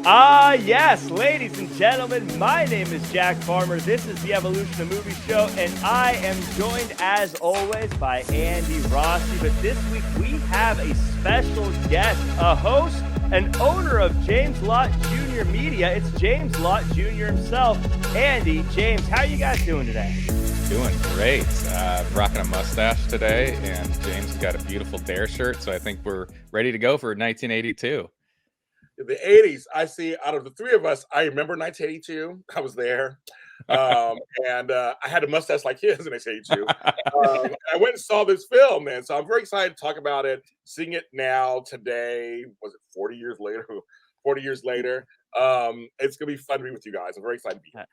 Yes, ladies and gentlemen, my name is Jack Farmer. This is the Evolution of Movie Show, and I am joined, as always, by Andy Rossi. But this week, we have a special guest, a host, and owner of James Lott Jr. Media. It's James Lott Jr. himself. Andy, James, how are you guys doing today? Doing great. Rocking a mustache today, and James has got a beautiful Dare shirt, so I think we're ready to go for 1982. The 80s, I see out of the three of us, I remember 1982. I was there. And I had a mustache like his in 1982. I went and saw this film, man. So I'm very excited to talk about it, seeing it now, today. Was it 40 years later? 40 years later. It's going to be fun to be with you guys. I'm very excited to be here.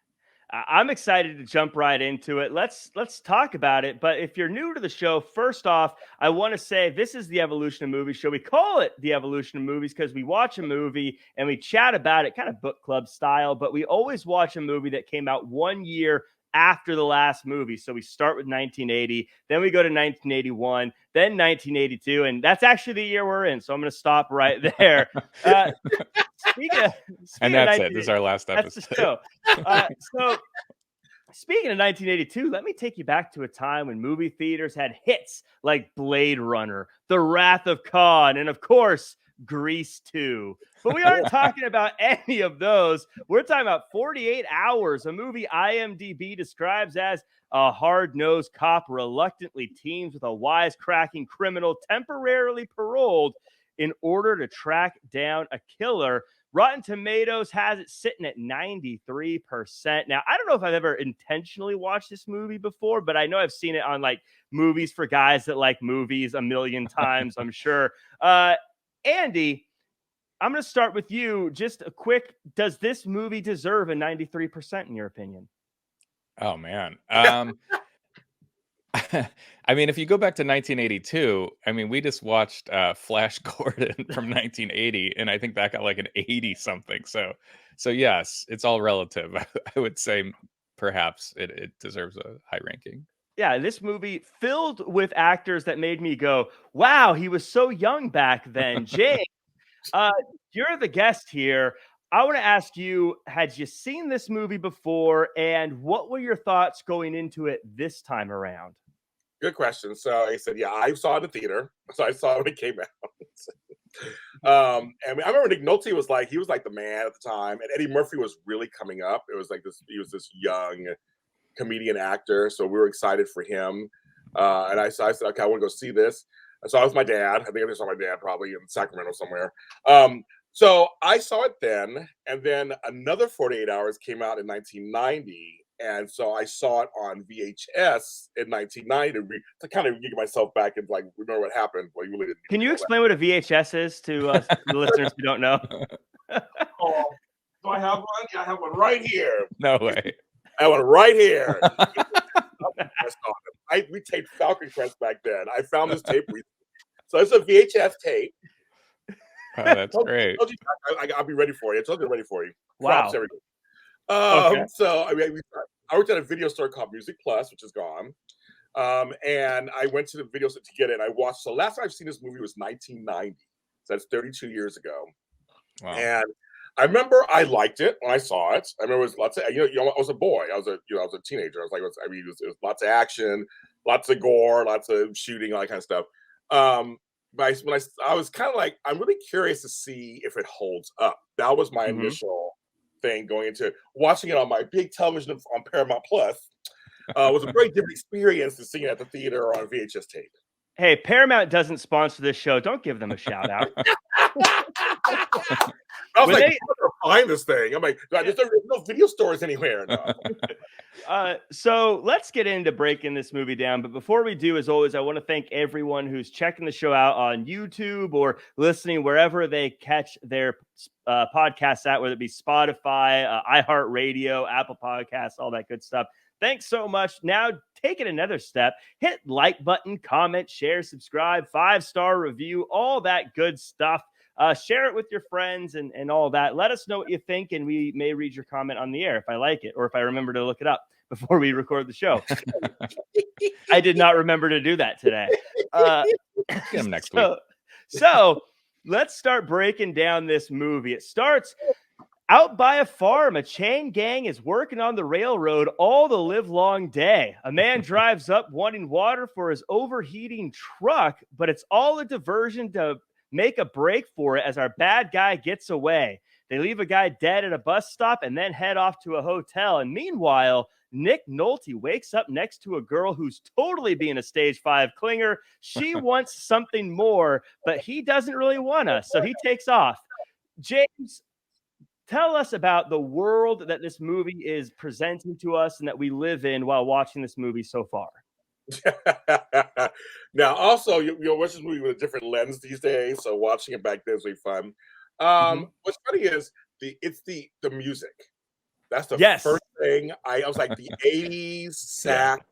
I'm excited to jump right into it. Let's talk about it. But if you're new to the show, first off, I want to say this is the Evolution of Movies show. We call it the Evolution of Movies because we watch a movie and we chat about it, kind of book club style. But we always watch a movie that came out 1 year after the last movie. So we start with 1980, then we go to 1981, then 1982, and that's actually the year we're in. So I'm going to stop right there. And that's it. This is our last episode. So speaking of 1982, let me take you back to a time when movie theaters had hits like Blade Runner, The Wrath of Khan, and of course, Grease 2. But we aren't talking about any of those. We're talking about 48 Hours, a movie IMDb describes as a hard-nosed cop reluctantly teams with a wisecracking criminal temporarily paroled in order to track down a killer. Rotten Tomatoes has it sitting at 93%. Now, I don't know if I've ever intentionally watched this movie before, but I know I've seen it on like movies for guys that like movies a million times, I'm sure. Andy, I'm going to start with you. Just a quick, does this movie deserve a 93% in your opinion? Oh, man. I mean, if you go back to 1982, I mean, we just watched Flash Gordon from 1980, and I think that got like an 80 something. So yes, it's all relative. I would say perhaps it deserves a high ranking. Yeah, this movie filled with actors that made me go, wow, he was so young back then. James, you're the guest here. I want to ask you, had you seen this movie before, and what were your thoughts going into it this time around? Good question. So I said, yeah, I saw it in the theater. So I saw it when it came out. And I remember Nick Nolte was like the man at the time, and Eddie Murphy was really coming up. It was like he was this young comedian actor. So we were excited for him. And I said, okay, I want to go see this. And so I was my dad. I think I saw my dad probably in Sacramento somewhere. So I saw it then, and then another 48 Hours came out in 1990. And so I saw it on VHS in 1990 to kind of get myself back and like remember what happened. Well, you really didn't. Can you explain what a VHS is to the listeners who don't know? Do I have one? Yeah, I have one right here. No way. I have one right here. We taped Falcon Crest back then. I found this tape. So it's a VHS tape. Oh, that's great. I'll be ready for you. I told you I'm ready for you. Wow. Props, everything. Okay. So I worked at a video store called Music Plus, which is gone. And I went to the video store to get it. I watched. So last time I've seen this movie was 1990. So that's 32 years ago. Wow. And I remember I liked it when I saw it. I remember it was lots of, I was a boy. I was a teenager. I was like, it was lots of action, lots of gore, lots of shooting, all that kind of stuff. But I was kind of like, I'm really curious to see if it holds up. That was my initial thing going into watching it on my big television on Paramount Plus. Was a very different experience than seeing it at the theater or on VHS tape. Hey, Paramount doesn't sponsor this show. Don't give them a shout out. I was like, find this thing. I'm like, there's no video stores anywhere. No. So let's get into breaking this movie down. But before we do, as always, I want to thank everyone who's checking the show out on YouTube or listening wherever they catch their podcasts at, whether it be Spotify, iHeartRadio, Apple Podcasts, all that good stuff. Thanks so much. Now, take it another step. Hit like button, comment, share, subscribe, 5-star review, all that good stuff. Share it with your friends and all that. Let us know what you think, and we may read your comment on the air if I like it or if I remember to look it up before we record the show. I did not remember to do that today. Get him next week. So let's start breaking down this movie. It starts Out by a farm, a chain gang is working on the railroad all the livelong day. A man drives up wanting water for his overheating truck, but it's all a diversion to make a break for it as our bad guy gets away. They leave a guy dead at a bus stop and then head off to a hotel. And meanwhile, Nick Nolte wakes up next to a girl who's totally being a stage 5 clinger. She wants something more, but he doesn't really want us, so he takes off. James, tell us about the world that this movie is presenting to us and that we live in while watching this movie so far. Now, also, you watch this movie with a different lens these days, so watching it back then is really fun. What's funny is it's the music. That's the first thing I was like, the 80s sax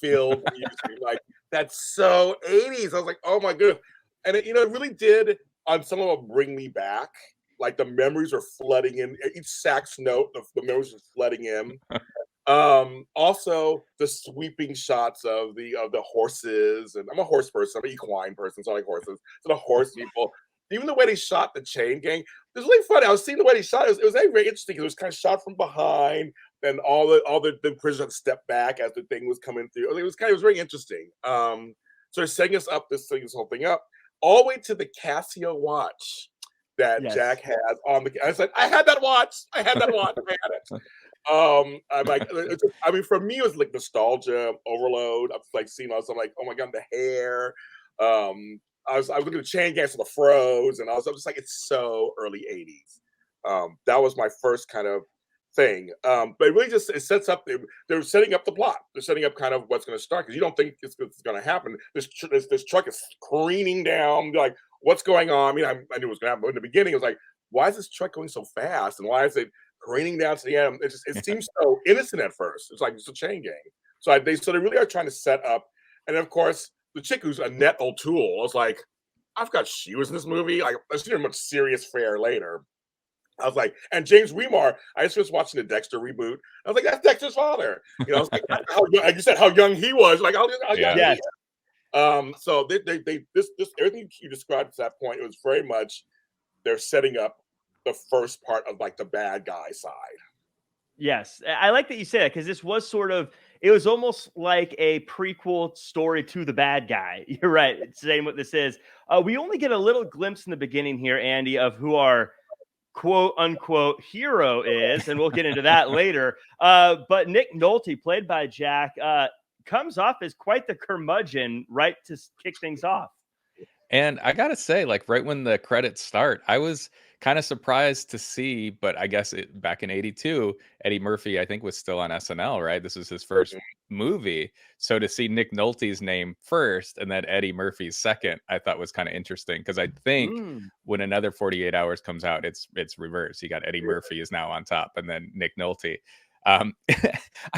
filled music. Like, that's so 80s. I was like, oh my goodness. And it really did on some of them bring me back. Like the memories are flooding in. Each sax note, the memories are flooding in. Also the sweeping shots of the horses, and I'm a horse person, I'm an equine person, so I like horses. So the horse people, even the way they shot the chain gang, it was really funny. I was seeing the way they shot it. It was very interesting because it was kind of shot from behind, and all the prisoners had to step back as the thing was coming through. It was very interesting. So they're setting us up, this whole thing up, all the way to the Casio watch that Jack has on the. I said, I had that watch. I had it. I'm like, I mean, for me, it was like nostalgia overload. I was like seeing us. I'm like, oh my god, the hair. I was looking at the chain gangs for the froze, and I was just like, it's so early 80s. That was my first kind of thing. But it really it sets up. They're setting up the plot. They're setting up kind of what's going to start, because you don't think it's going to happen. This truck is careening down. Like, what's going on? I mean, I knew it was going to happen, but in the beginning, it was like, why is this truck going so fast, and why is it careening down to the end? It seems so innocent at first. It's like it's a chain gang. So they really are trying to set up. And of course, the chick who's Annette O'Toole, I was like, she was in this movie. Like, I've seen her much serious fare later. I was like, and James Remar, I just was watching the Dexter reboot. I was like, that's Dexter's father. I was like, like you said, how young he was. Like, how young he is. So this everything you described to that point, it was very much they're setting up the first part of like the bad guy side. Yes, I like that you say that, because this was it was almost like a prequel story to the bad guy. You're right, saying what this is. We only get a little glimpse in the beginning here, Andy, of who our quote unquote hero is, and we'll get into that later. But Nick Nolte, played by Jack, comes off as quite the curmudgeon right to kick things off. And I gotta say, like, right when the credits start, I was kind of surprised to see, but I guess back in '82, Eddie Murphy, I think, was still on SNL, right? This was his first movie. So to see Nick Nolte's name first and then Eddie Murphy's second, I thought was kind of interesting, because I think when another 48 Hours comes out, it's reversed. You got Eddie Murphy is now on top, and then Nick Nolte. I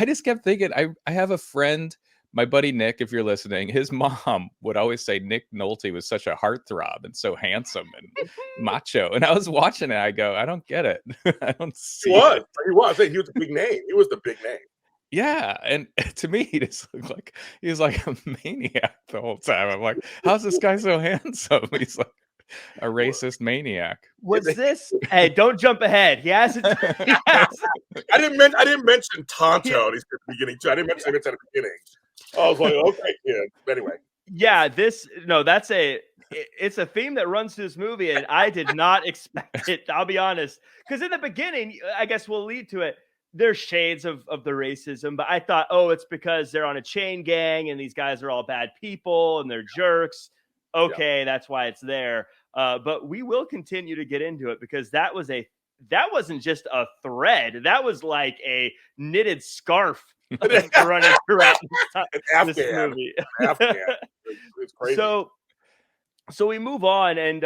just kept thinking, I have a friend, my buddy Nick, if you're listening, his mom would always say Nick Nolte was such a heartthrob and so handsome and macho. And I was watching it, I go, I don't get it. I don't see it. He was a big name. He was the big name. Yeah, and to me, he just looked like he was like a maniac the whole time. I'm like, how's this guy so handsome? He's like a racist maniac. Was this? Hey, don't jump ahead. He hasn't. I didn't mention Tonto at the beginning too. I didn't mention it at the beginning. I was like, okay, yeah. But anyway, yeah, it's a theme that runs through this movie, and I did not expect it. I'll be honest, because in the beginning, I guess we'll lead to it. There's shades of the racism, but I thought, it's because they're on a chain gang and these guys are all bad people and they're jerks. Okay, that's why it's there. But we will continue to get into it, because that wasn't just a thread. That was like a knitted scarf running throughout this movie. It's crazy. So we move on, and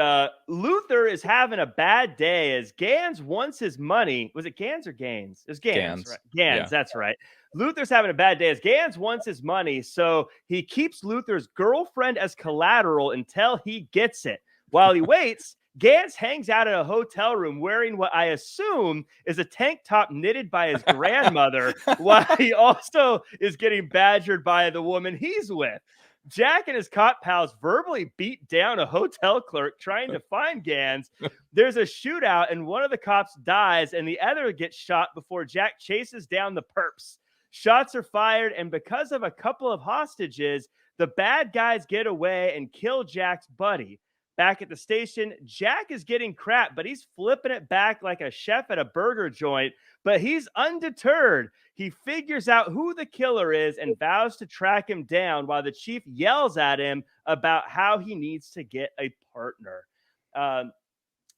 Luther is having a bad day as Gans wants his money. Was it Gans or Gaines? It was Gans. Right? Gans, that's right. Luther's having a bad day as Gans wants his money, so he keeps Luther's girlfriend as collateral until he gets it. While he waits, Gans hangs out in a hotel room wearing what I assume is a tank top knitted by his grandmother, while he also is getting badgered by the woman he's with. Jack and his cop pals verbally beat down a hotel clerk trying to find Gans. There's a shootout, and one of the cops dies, and the other gets shot before Jack chases down the perps. Shots are fired, and because of a couple of hostages, the bad guys get away and kill Jack's buddy. Back at the station, Jack is getting crap, but he's flipping it back like a chef at a burger joint. But he's undeterred. He figures out who the killer is and vows to track him down while the chief yells at him about how he needs to get a partner.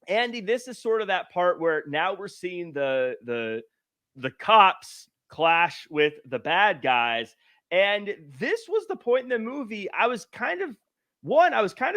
Andy, this is sort of that part where now we're seeing the cops clash with the bad guys. And this was the point in the movie I was kind of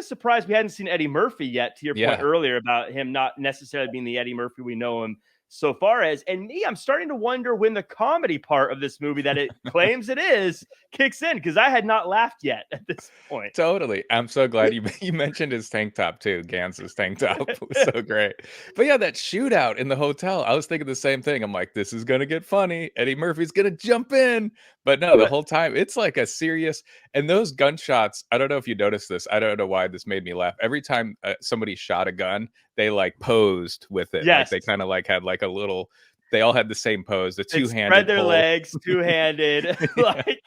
surprised we hadn't seen Eddie Murphy yet, to your point earlier about him not necessarily being the Eddie Murphy we know him so far as. And me, I'm starting to wonder when the comedy part of this movie that it claims it is kicks in, because I had not laughed yet at this point. Totally. I'm so glad you mentioned his tank top too. Gans's tank top was so great. But yeah, that shootout in the hotel, I was thinking the same thing. I'm like, this is going to get funny. Eddie Murphy's going to jump in. But no, the whole time it's like a serious, and those gunshots, I don't know if you noticed this. I don't know why this made me laugh. Every time somebody shot a gun, they like posed with it. Yes. Like they kind of like had like a little, they all had the same pose, the two-handed spread their legs, two-handed. Like,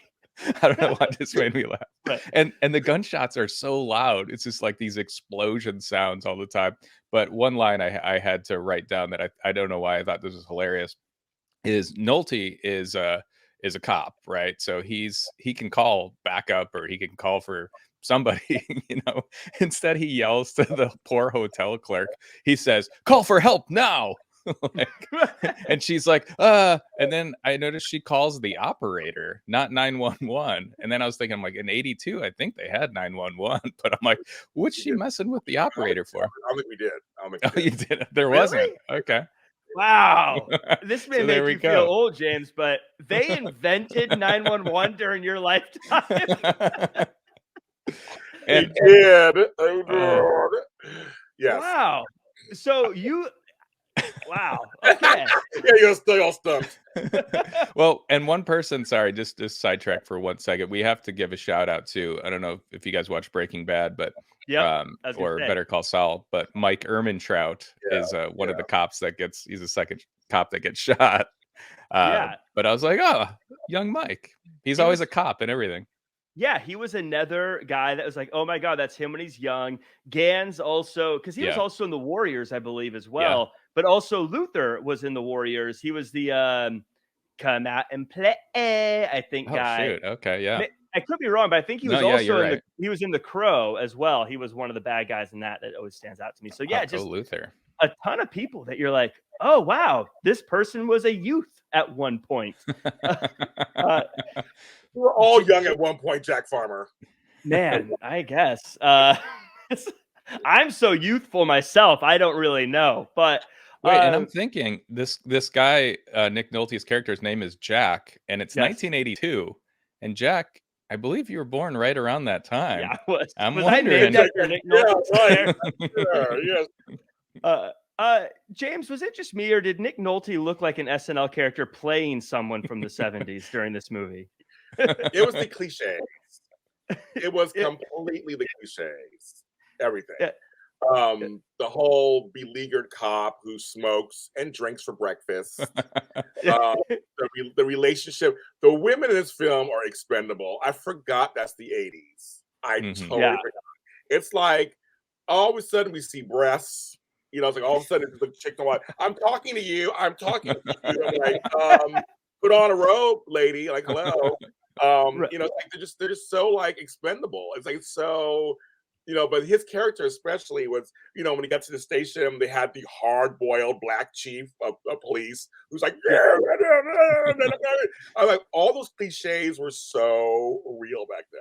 I don't know why this made me laugh. But, and the gunshots are so loud. It's just like these explosion sounds all the time. But one line I had to write down that I don't know why I thought this was hilarious is Nolte is a cop, right? So he can call backup or he can call for somebody, Instead, he yells to the poor hotel clerk. He says, "Call for help now." And she's like, and then I noticed she calls the operator, not 911. And then I was thinking, I'm like, in 82, I think they had 911, but I'm like, what's she messing with the operator for? I don't think we did. Oh, you did? There wasn't. Okay. Wow. This may So make you feel old, James, but they invented 911 during your lifetime. They did. Yes. Wow. So wow. Okay. Yeah, you're still all stumped. Well, and one person, sorry, just sidetrack for 1 second. We have to give a shout out to, I don't know if you guys watch Breaking Bad, but or Better Call Saul, but Mike Ehrmantraut is one of the cops he's the second cop that gets shot. But I was like, oh, young Mike. He's always a cop and everything. Yeah, he was another guy that was like, oh my God, that's him when he's young. Gans also, because he was also in the Warriors, I believe, as well. Yeah. But also Luther was in the Warriors. He was the come out and play, I think, guy. Shoot. Okay, yeah. I could be wrong, but I think he was he was in The Crow as well. He was one of the bad guys in that always stands out to me. So yeah, just Luther. A ton of people that you're like, oh wow, this person was a youth at one point. We were all young at one point, Jack Farmer. Man, I guess. I'm so youthful myself. I don't really know, but wait. And I'm thinking this guy, Nick Nolte's character's name is Jack, and it's 1982. And Jack, I believe you were born right around that time. Yeah, I was. I'm was wondering. I named after Nick Nolte? Yes. James, was it just me, or did Nick Nolte look like an SNL character playing someone from the 70s during this movie? It was the cliches. It was completely the cliches. Everything. Yeah. The whole beleaguered cop who smokes and drinks for breakfast. The relationship. The women in this film are expendable. I forgot that's the 80s. I totally forgot. It's like all of a sudden we see breasts. It's like all of a sudden the chick going, "I'm talking to you. I'm talking to you." I'm like, put on a robe, lady. Like, hello. It's like they're just so like expendable. It's like so, but his character especially was, when he got to the station, they had the hard-boiled black chief of police who's like, I'm like, all those cliches were so real back then.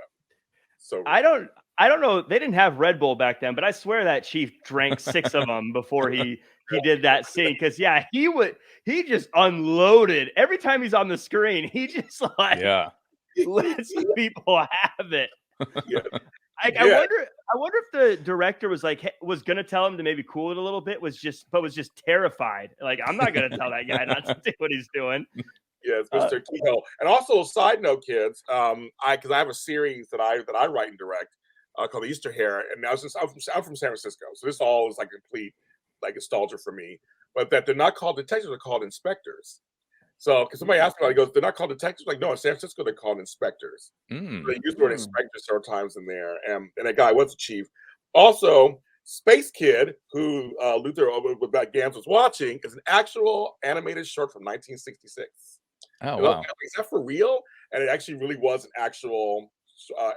So real. I don't know. They didn't have Red Bull back then, but I swear that chief drank 6 of them before he did that scene. Because he just unloaded every time he's on the screen. He just lets people have it. I wonder if the director was gonna tell him to maybe cool it a little bit, was just terrified. Like, I'm not gonna tell that guy not to do what he's doing. Yes, Mr. Kehoe. And also, a side note, kids, because I have a series that I write and direct called The Easter Hare, and I'm from San Francisco, so this all is like complete like nostalgia for me. But that they're not called detectives; they're called inspectors. So, because somebody asked me, he goes, "They're not called detectives." Like, no, in San Francisco, they're called inspectors. So they use the word inspector several times in there, and that guy was a chief. Also, Space Kid, who Luther about Gams was watching, is an actual animated short from 1966. Oh, And wow. is that for real? And it actually really was an actual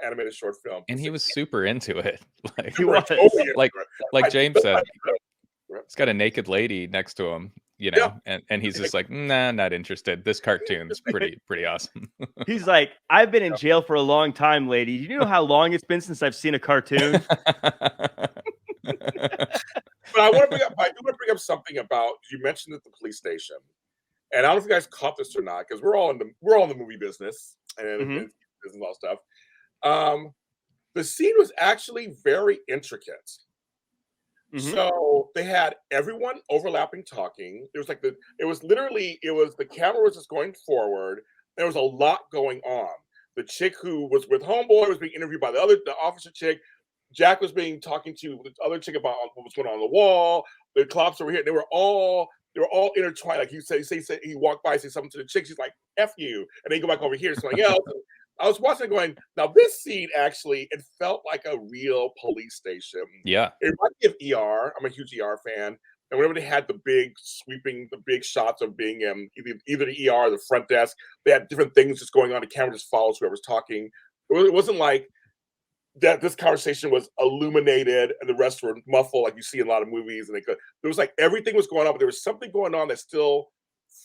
animated short film. And he was super into it. Like, He was. Totally into like, it. like James said, Yeah. he's got a naked lady next to him, you Yeah. know, and he's just like, nah, not interested. This cartoon's pretty awesome. He's like, I've been in jail for a long time, lady. Do you know how long it's been since I've seen a cartoon? But I want to bring up something about you mentioned at the police station, and I don't know if you guys caught this or not because we're all in the movie business and Mhm. business and all stuff. The scene was actually very intricate. Mhm. So they had everyone overlapping talking. It was like the camera was just going forward. There was a lot going on. The chick who was with Homeboy was being interviewed by the officer chick. Jack was being talking to the other chick about what was going on the wall. The cops over here. They were all intertwined. Like he walked by, say something to the chick. She's like, "F you," and then you go back over here to something else. I was watching, going, now this scene actually, it felt like a real police station. Yeah. It reminded me of ER. I'm a huge ER fan. And whenever they had the big shots of being either the ER or the front desk, they had different things just going on. The camera just follows whoever's talking. It wasn't like that this conversation was illuminated and the rest were muffled like you see in a lot of movies. And there was like everything was going on, but there was something going on that still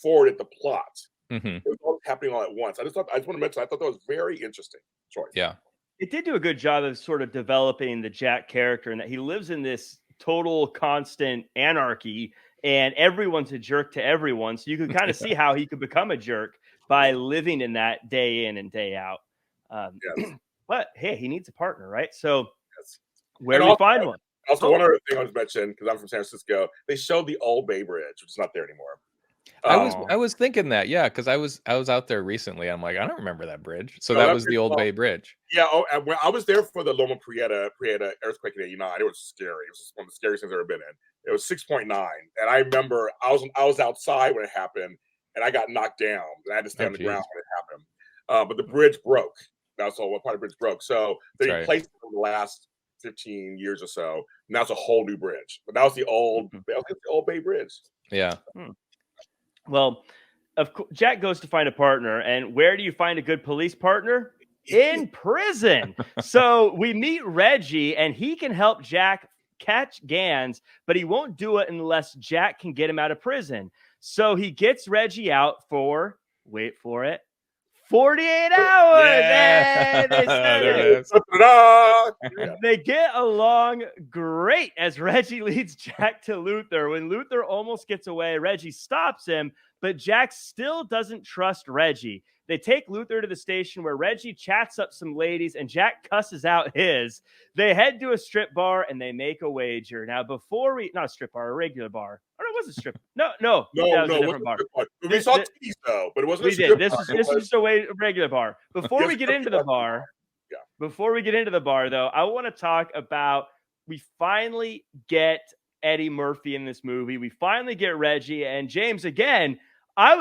forwarded the plot. Hmm. It was all happening all at once. I just want to mention, I thought that was very interesting choice. Yeah. It did do a good job of sort of developing the Jack character and that he lives in this total constant anarchy and everyone's a jerk to everyone. So you could kind of see how he could become a jerk by living in that day in and day out. Yes. But hey, he needs a partner, right? So Yes. where And do we find one? Also, one other thing I was mentioning, because I'm from San Francisco, they showed the Old Bay Bridge, which is not there anymore. I was thinking that, yeah, because I was out there recently. I'm like, I don't remember that bridge. So No, that that was the bridge Old was Bay Bridge. Yeah, and when I was there for the Loma Prieta earthquake in '89, it was scary. It was one of the scariest things I've ever been in. It was 6.9, and I remember I was outside when it happened, and I got knocked down. And I had to stay on the ground when it happened. But the bridge broke. That's all. What part of the bridge broke? So they That's right. replaced it in the last 15 years or so. Now it's a whole new bridge. But that was the old Bay Bridge. Yeah. Well, Jack goes to find a partner, and where do you find a good police partner? In prison. So we meet Reggie, and he can help Jack catch Gans, but he won't do it unless Jack can get him out of prison. So he gets Reggie out for, wait for it, 48 hours. Yeah. Hey, they said There it. it is. Yeah. They get along great as Reggie leads Jack to Luther. When Luther almost gets away, Reggie stops him, but Jack still doesn't trust Reggie. They take Luther to the station where Reggie chats up some ladies and Jack cusses out his. They head to a strip bar and they make a wager. Now, not a strip bar, a regular bar. Oh, no, it was a strip. No, that was a different bar. We saw titties though, but it wasn't. We did. This is just a regular bar. Before we get into the bar, though, I want to talk about we finally get Eddie Murphy in this movie. We finally get Reggie and James again.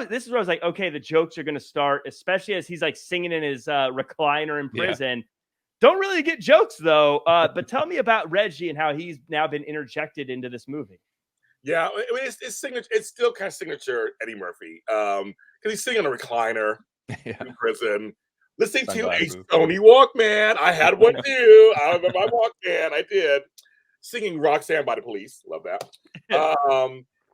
This is where I was like, okay, the jokes are going to start, especially as he's like singing in his recliner in prison. Yeah. Don't really get jokes though. But tell me about Reggie and how he's now been interjected into this movie. Yeah, I mean, it's signature. It's still kind of signature Eddie Murphy because he's singing on a recliner in prison, listening to a Sony Walkman. I had one too. I remember my Walkman. I did. Singing Roxanne by the Police. Love that.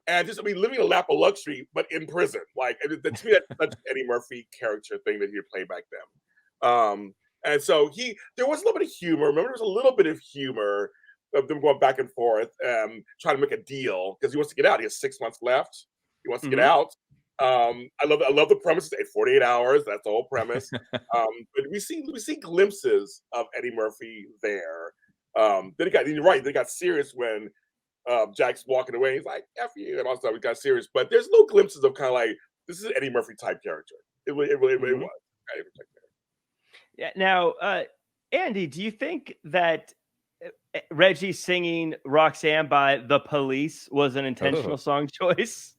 And just, living a lap of luxury, but in prison. Like, to me, that's such Eddie Murphy character thing that he played back then. And so there was a little bit of humor. Remember, there was a little bit of humor of them going back and forth, trying to make a deal because he wants to get out. He has 6 months left. He wants to get out. I love the premise. It's 48 hours. That's the whole premise. But we see glimpses of Eddie Murphy there. You're right. They got serious when Jack's walking away. He's like, "F you," and also we got serious. But there's little glimpses of kind of like this is an Eddie Murphy type character. It was. Eddie Murphy type character. Yeah. Now, Andy, do you think that Reggie singing Roxanne by The Police was an intentional song choice?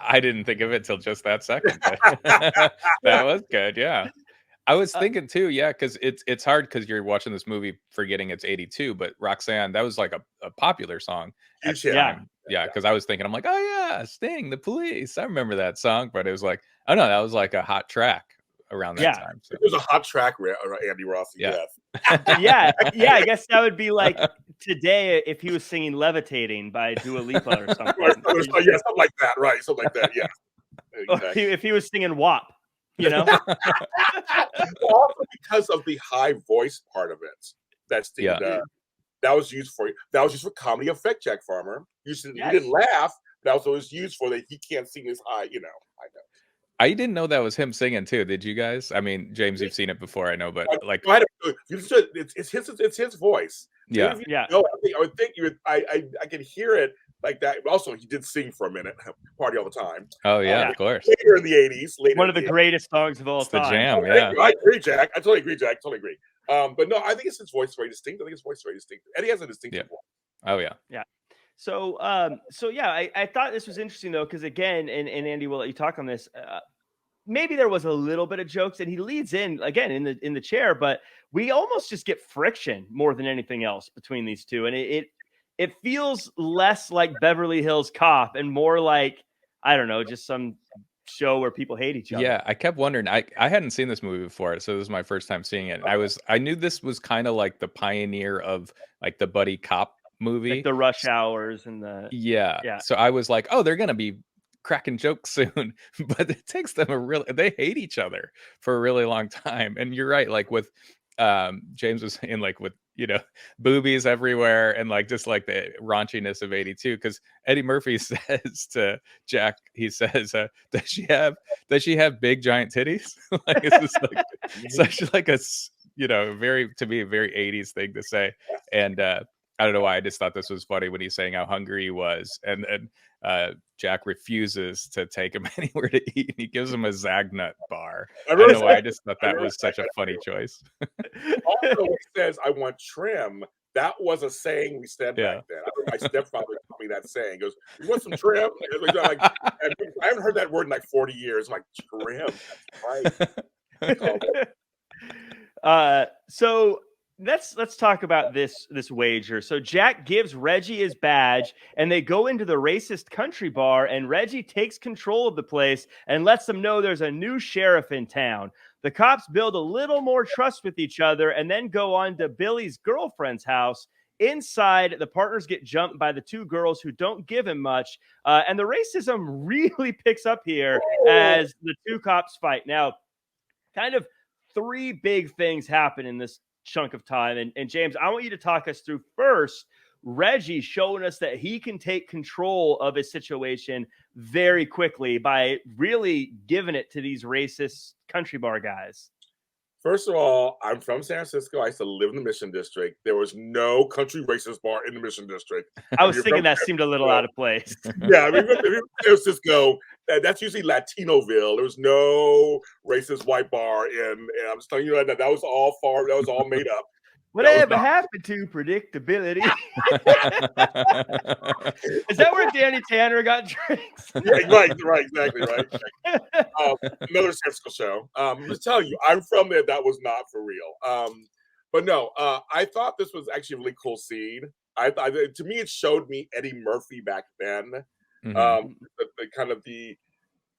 I didn't think of it till just that second. That was good. Yeah. I was thinking too, yeah, because it's hard because you're watching this movie forgetting it's 82, but Roxanne, that was like a popular song at Huge the hit. time. Yeah, because I was thinking, I'm like, oh yeah, Sting, The Police. I remember that song, but it was like, oh no, that was like a hot track around that Yeah. time. So It was a hot track, Andy Rossi. Yeah. Yeah. Yeah. I guess that would be like today if he was singing Levitating by Dua Lipa or something. Yeah, something like that, right? Something like that, yeah. Or Exactly. if he was singing WAP, you know? Also because of the high voice part of it that Sting does. That was used for comedy effect, Jack Farmer. You didn't laugh, but also was used for that he can't sing as high, you know. I know. I didn't know that was him singing too. Did you guys? I mean, James, you've seen it before, I know, but like, it's his voice. Yeah, No, I would think you would. I can hear it like that. Also, he did sing for a minute, party all the time. Oh yeah, of course. Later in the '80s, one of the greatest songs of all time. The jam, yeah. I agree, Jack. I totally agree, Jack. Totally agree. But no, I think it's his voice very distinct. I think his voice is very distinct. Eddie has a distinctive voice. Oh yeah. Yeah. So yeah, I thought this was interesting though, because again, and Andy will let you talk on this. Maybe there was a little bit of jokes, and he leads in again in the chair, but we almost just get friction more than anything else between these two, and it feels less like Beverly Hills Cop and more like, I don't know, just some show where people hate each other. Yeah, I kept wondering. I hadn't seen this movie before, so this is my first time seeing it. I knew this was kind of like the pioneer of like the buddy cop movie, like the Rush Hours and the yeah. So I was like, oh, they're gonna be cracking jokes soon, but it takes them they hate each other for a really long time. And you're right, like with James was saying, like with, you know, boobies everywhere and like just like the raunchiness of 82, because Eddie Murphy says to Jack, he says, does she have big giant titties? Like it's just like such like a, you know, very, to me, a very 80s thing to say. And I don't know why, I just thought this was funny when he's saying how hungry he was, and Jack refuses to take him anywhere to eat, and he gives him a Zagnut bar. I don't know why, I just thought that was such a funny choice. Also, when he says, I want trim, that was a saying we said back then. My stepfather taught me that saying. He goes, you want some trim? Like, I haven't heard that word in like 40 years. I'm like, trim, that's right. So let's talk about this wager. So Jack gives Reggie his badge, and they go into the racist country bar, and Reggie takes control of the place and lets them know there's a new sheriff in town. The cops build a little more trust with each other and then go on to Billy's girlfriend's house. Inside, the partners get jumped by the two girls who don't give him much. And the racism really picks up here as the two cops fight. Now, kind of three big things happen in this chunk of time. And James, I want you to talk us through first Reggie showing us that he can take control of his situation very quickly by really giving it to these racist country bar guys. First of all, I'm from San Francisco. I used to live in the Mission District. There was no country racist bar in the Mission District. I was thinking that seemed a little out of place. Yeah, I mean, if you're from San Francisco, that's usually Latinoville. There was no racist white bar and I'm just telling you that was all made up. Whatever happened to predictability? Is that where Danny Tanner got drinks? Yeah, right, exactly, right. Another San Francisco show. Let's tell you, I'm from there. That was not for real. But no, I thought this was actually a really cool scene. To me, it showed me Eddie Murphy back then. Mm-hmm.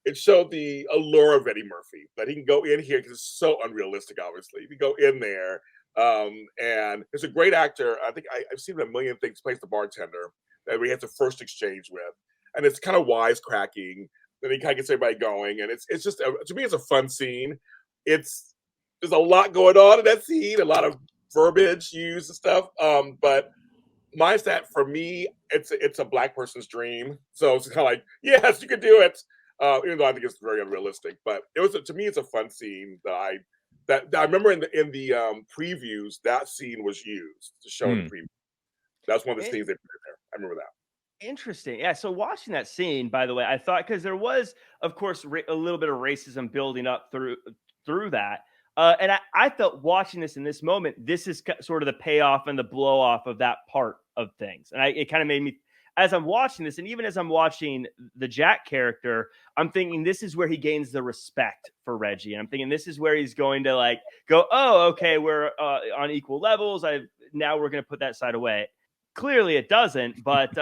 It showed the allure of Eddie Murphy, that he can go in here because it's so unrealistic. Obviously, he can go in there. And he's a great actor. I think I've seen him in a million things. Plays the bartender that we have the first exchange with, and it's kind of wisecracking. Then he kind of gets everybody going, and it's just to me, it's a fun scene. There's a lot going on in that scene, a lot of verbiage used and stuff. But mine's that for me, it's a black person's dream. So it's kind of like, yes, you could do it. Even though I think it's very unrealistic, but to me, it's a fun scene that I remember in the previews, that scene was used to show in the preview. That's one of the scenes they put in there. I remember that. Interesting. Yeah. So watching that scene, by the way, I thought because there was, of course, a little bit of racism building up through that, and I felt watching this in this moment, this is sort of the payoff and the blow off of that part of things, and it kind of made me, as I'm watching this, and even as I'm watching the Jack character, I'm thinking this is where he gains the respect for Reggie, and I'm thinking this is where he's going to like go, oh, okay, we're on equal levels. Now we're going to put that side away. Clearly it doesn't, but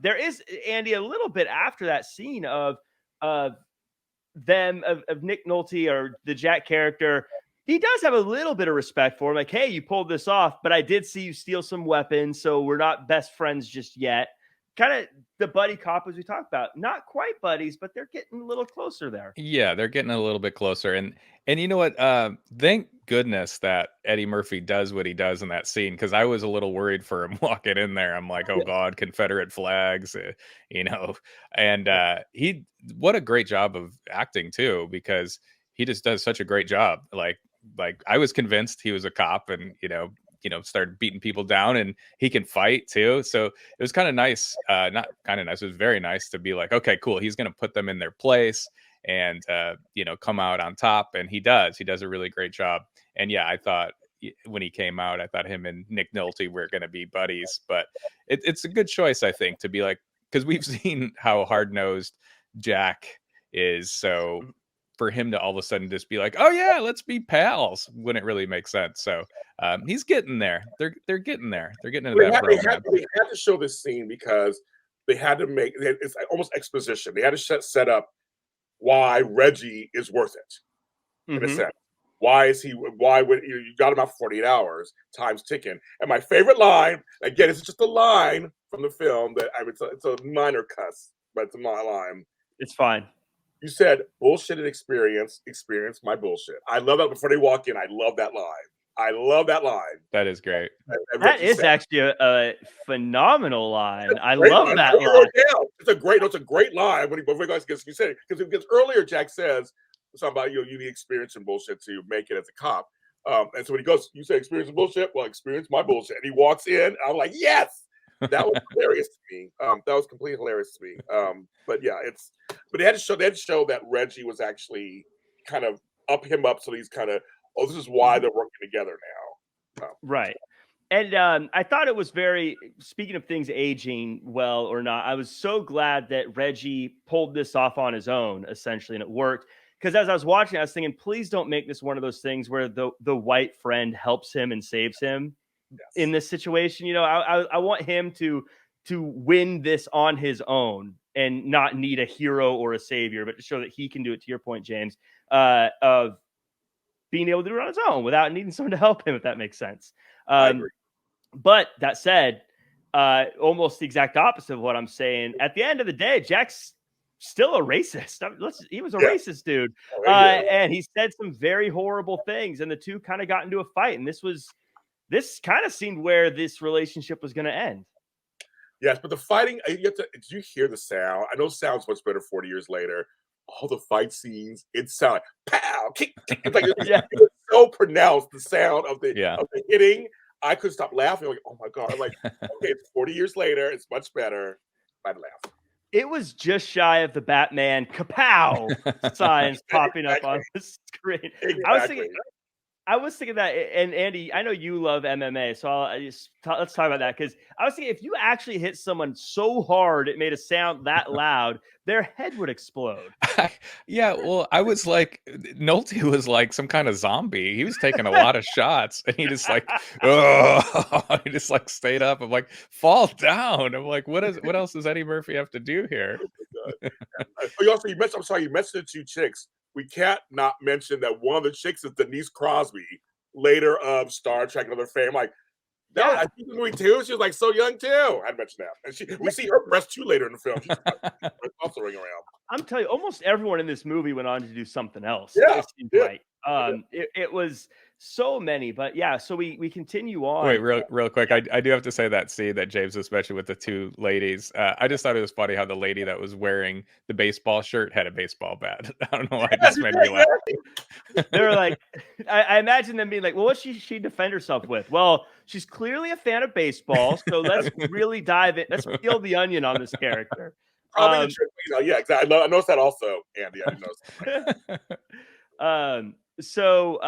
there is, Andy, a little bit after that scene of them of Nick Nolte or the Jack character. He does have a little bit of respect for him, like, hey, you pulled this off, but I did see you steal some weapons, so we're not best friends just yet. Kind of the buddy cop as we talked about, not quite buddies, but they're getting a little closer there. Yeah, they're getting a little bit closer, and you know what? Thank goodness that Eddie Murphy does what he does in that scene, because I was a little worried for him walking in there. I'm like, oh God, Confederate flags, you know. And he, what a great job of acting too, because he just does such a great job. Like I was convinced he was a cop, and started beating people down, and he can fight too. So it was kind of nice, not kind of nice, it was very nice to be like, okay, cool, he's going to put them in their place and come out on top, and he does a really great job. And yeah, I thought when he came out, I thought him and Nick Nolte were going to be buddies, but it's a good choice, I think, to be like, because we've seen how hard-nosed Jack is, so for him to all of a sudden just be like, oh yeah, let's be pals, wouldn't really make sense. So he's getting there. They're getting there. They're getting into that program. They had to show this scene because they had to make it's almost exposition. They had to set up why Reggie is worth it in a sense. Why is he? Why would you got him out for 48 hours? Time's ticking. And my favorite line, again, it's just a line from the film that it's a minor cuss, but it's a line. It's fine. You said bullshit and experience my bullshit. I love that before they walk in. I love that line. I love that line. That is great. That is actually a phenomenal line. I love that line. It's a great line when he guys gets you said it, because earlier Jack says something about you need experience and bullshit to make it as a cop. And so when he goes, you say experience and bullshit? Well, experience my bullshit. And he walks in. I'm like, yes. That was hilarious to me. That was completely hilarious to me. But yeah, but they had to show that Reggie was actually kind of up him up, so he's kind of, oh, this is why they're working together now. Right. And I thought it was very, speaking of things aging well or not, I was so glad that Reggie pulled this off on his own, essentially, and it worked. Because as I was watching, I was thinking, please don't make this one of those things where the white friend helps him and saves him. Yes. In this situation, I want him to win this on his own and not need a hero or a savior, but to show that he can do it, to your point, James, of being able to do it on his own without needing someone to help him, if that makes sense. I agree. But that said, almost the exact opposite of what I'm saying. At the end of the day, Jack's still a racist. He was a racist dude. And he said some very horrible things, and the two kind of got into a fight, and this kind of seemed where this relationship was going to end. Yes, but the fighting, did you hear the sound? I know it sounds much better 40 years later. All the fight scenes, it sounded pow, kick, kick. It's like it was so pronounced, the sound of the hitting. I couldn't stop laughing. Like, oh my God. I'm like, okay, it's 40 years later. It's much better. I'd laugh. It was just shy of the Batman kapow signs popping up on the screen. Exactly. I was thinking that, and Andy, I know you love MMA, so let's talk about that, because I was thinking if you actually hit someone so hard it made a sound that loud, their head would explode. Yeah, well, I was like, Nolte was like some kind of zombie. He was taking a lot of shots, and he just like, oh, he just like stayed up. I'm like, fall down. I'm like, what else does Eddie Murphy have to do here? You mentioned the two chicks. We can't not mention that one of the chicks is Denise Crosby, later of Star Trek, another fame. Like, that, I think the movie too. She was like so young too. I'd mention that, and we see her breast too later in the film. She's also ring around. I'm telling you, almost everyone in this movie went on to do something else. Yeah, right. It was So many, but yeah. So we continue on. Wait, real quick. I do have to say that scene that James was mentioned with the two ladies. I just thought it was funny how the lady that was wearing the baseball shirt had a baseball bat. I don't know why it just made me laugh. They're like, I imagine them being like, well, what's she defend herself with? Well, she's clearly a fan of baseball, so let's really dive in. Let's peel the onion on this character. Probably the trick. Yeah, exactly. I noticed that also, Andy. I didn't notice that. So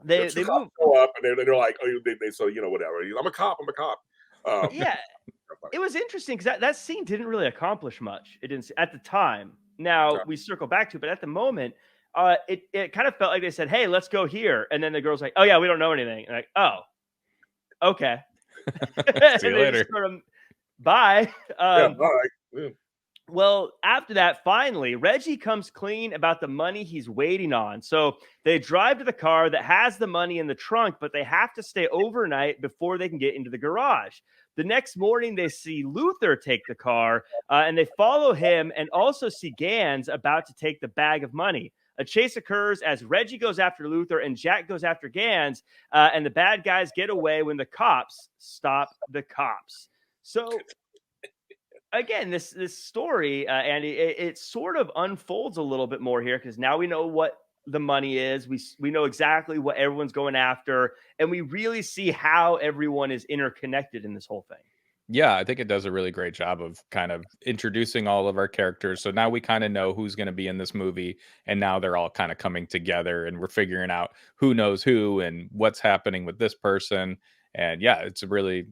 they move up and they're like, oh, they so whatever. I'm a cop. I'm a cop. Yeah, it was interesting because that scene didn't really accomplish much. It didn't at the time. Now we circle back to it, but at the moment, it kind of felt like they said, "Hey, let's go here," and then the girl's like, "Oh yeah, we don't know anything." And like, "Oh, okay." See you later. Bye. Bye. Yeah. Well, after that, finally, Reggie comes clean about the money he's waiting on. So they drive to the car that has the money in the trunk, but they have to stay overnight before they can get into the garage. The next morning, they see Luther take the car, and they follow him and also see Gans about to take the bag of money. A chase occurs as Reggie goes after Luther and Jack goes after Gans, and the bad guys get away when the cops stop the cops. So again, this story, Andy, it sort of unfolds a little bit more here because now we know what the money is. We know exactly what everyone's going after, and we really see how everyone is interconnected in this whole thing. Yeah, I think it does a really great job of kind of introducing all of our characters. So now we kind of know who's going to be in this movie, and now they're all kind of coming together, and we're figuring out who knows who and what's happening with this person. And yeah, it's really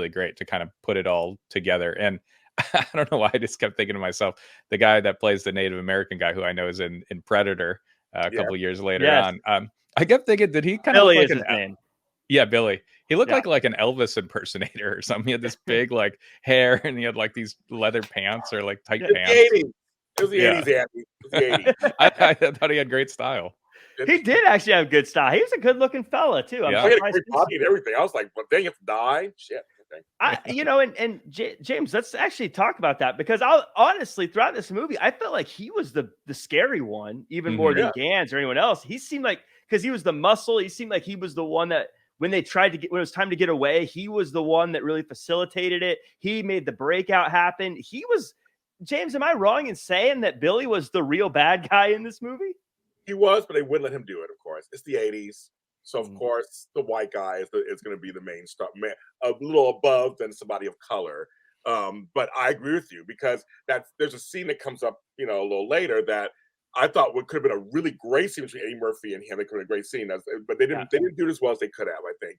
great to kind of put it all together. And I don't know why I just kept thinking to myself, the guy that plays the Native American guy who I know is in Predator a couple years later on. I kept thinking, did he kind of look like his name? Yeah, Billy. He looked like an Elvis impersonator or something. He had this big like hair and he had like these leather pants or like tight pants. It was the 80s, Andy. It was the 80s. I thought he had great style. He did actually have good style. He was a good-looking fella too. He had a great body and everything. I was like, well, dang, you have to die? Shit. James, let's actually talk about that because honestly, throughout this movie, I felt like he was the scary one, even more than Gans or anyone else. He seemed like, because he was the muscle, he seemed like he was the one that when it was time to get away, he was the one that really facilitated it. He made the breakout happen. James, am I wrong in saying that Billy was the real bad guy in this movie? He was, but they wouldn't let him do it, of course. It's the 80s. So, of course, the white guy is going to be the main star, a little above than somebody of color. But I agree with you because there's a scene that comes up, a little later that I thought could have been a really great scene between Eddie Murphy and him. It could have been a great scene, but they didn't do it as well as they could have, I think.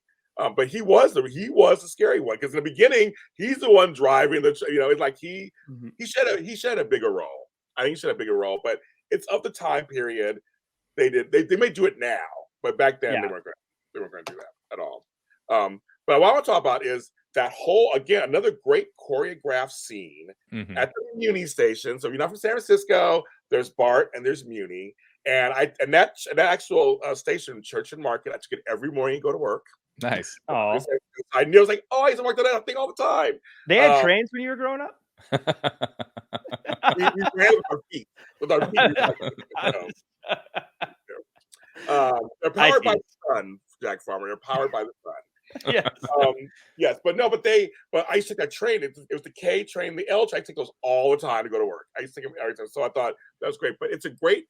But he was the scary one because in the beginning he's the one driving the. It's like he should have a bigger role. I think he should have a bigger role, but it's of the time period. They may do it now. But back then they weren't going to do that at all. But what I want to talk about is that another great choreographed scene at the Muni station. So if you're not from San Francisco, there's BART and there's Muni. And that actual station, Church and Market, I took it every morning to go to work. Nice. Oh, I knew. I was like, I used to work that thing all the time. They had trains when you were growing up? we ran with our feet. They're powered by the sun, Jack Farmer. They're powered by the sun. Yes. But I used to take that train. It was the K train, the L train. I take those all the time to go to work. I used to take them every time. So I thought that was great. But it's a great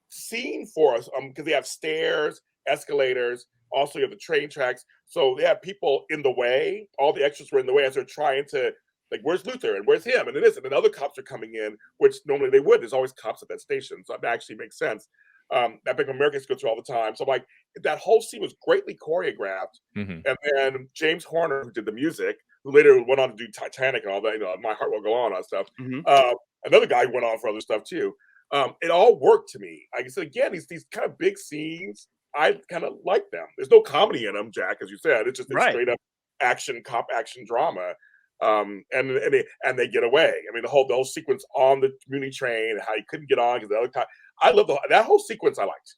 scene for us because they have stairs, escalators. Also, you have the train tracks. So they have people in the way. All the extras were in the way as they're trying to, like, where's Luther and where's him? And then other cops are coming in, which normally they would. There's always cops at that station. So that actually makes sense. That big Americans go through all the time. So like that whole scene was greatly choreographed. And then James Horner, who did the music, who later went on to do Titanic and all that, My Heart Will Go On and stuff. Another guy went on for other stuff too. It all worked to me. Like I said, again, these kind of big scenes, I kind of like them. There's no comedy in them, Jack, as you said. It's just straight up cop action drama. And they get away. I mean, the whole sequence on the Muni train and how he couldn't get on because the other time. I love that whole sequence. I liked.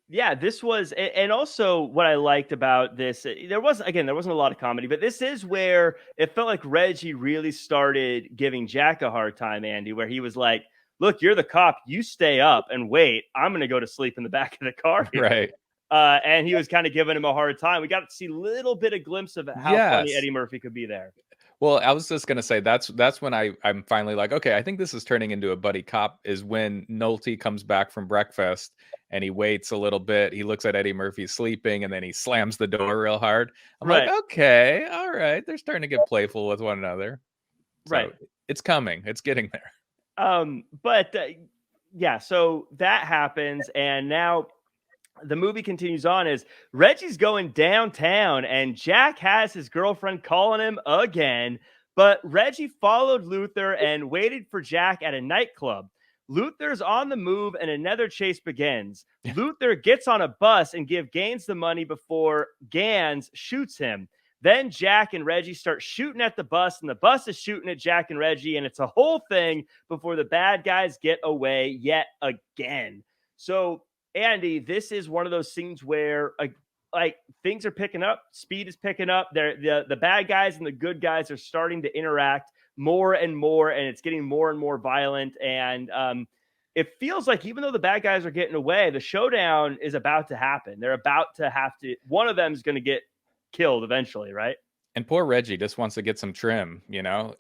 Yeah, this was, and also what I liked about this, there wasn't a lot of comedy, but this is where it felt like Reggie really started giving Jack a hard time, Andy, where he was like, "Look, you're the cop. You stay up and wait. I'm going to go to sleep in the back of the car." Here. Right. and he was kind of giving him a hard time. We got to see a little bit of glimpse of how funny Yes. Eddie Murphy could be there. Well, I was just gonna say that's when I'm finally like, okay, I think this is turning into a buddy cop. Is when Nolte comes back from breakfast and he waits a little bit. He looks at Eddie Murphy sleeping, and then he slams the door real hard. I'm like, Right. okay, all right, they're starting to get playful with one another. So Right. it's coming. It's getting there. But yeah, so that happens, and now the movie continues on as Reggie's going downtown, and Jack has his girlfriend calling him again. But Reggie followed Luther and waited for Jack at a nightclub. Luther's on the move, and another chase begins. Luther gets on a bus and gives Gaines the money before Gans shoots him. Then Jack and Reggie start shooting at the bus, and the bus is shooting at Jack and Reggie, and it's a whole thing before the bad guys get away yet again. So, Andy, this is one of those scenes where like things are picking up, speed is picking up. The bad guys and the good guys are starting to interact more and more, and it's getting more and more violent. And it feels like even though the bad guys are getting away, the showdown is about to happen. They're about to have to. One of them is going to get killed eventually, right? And poor Reggie just wants to get some trim, and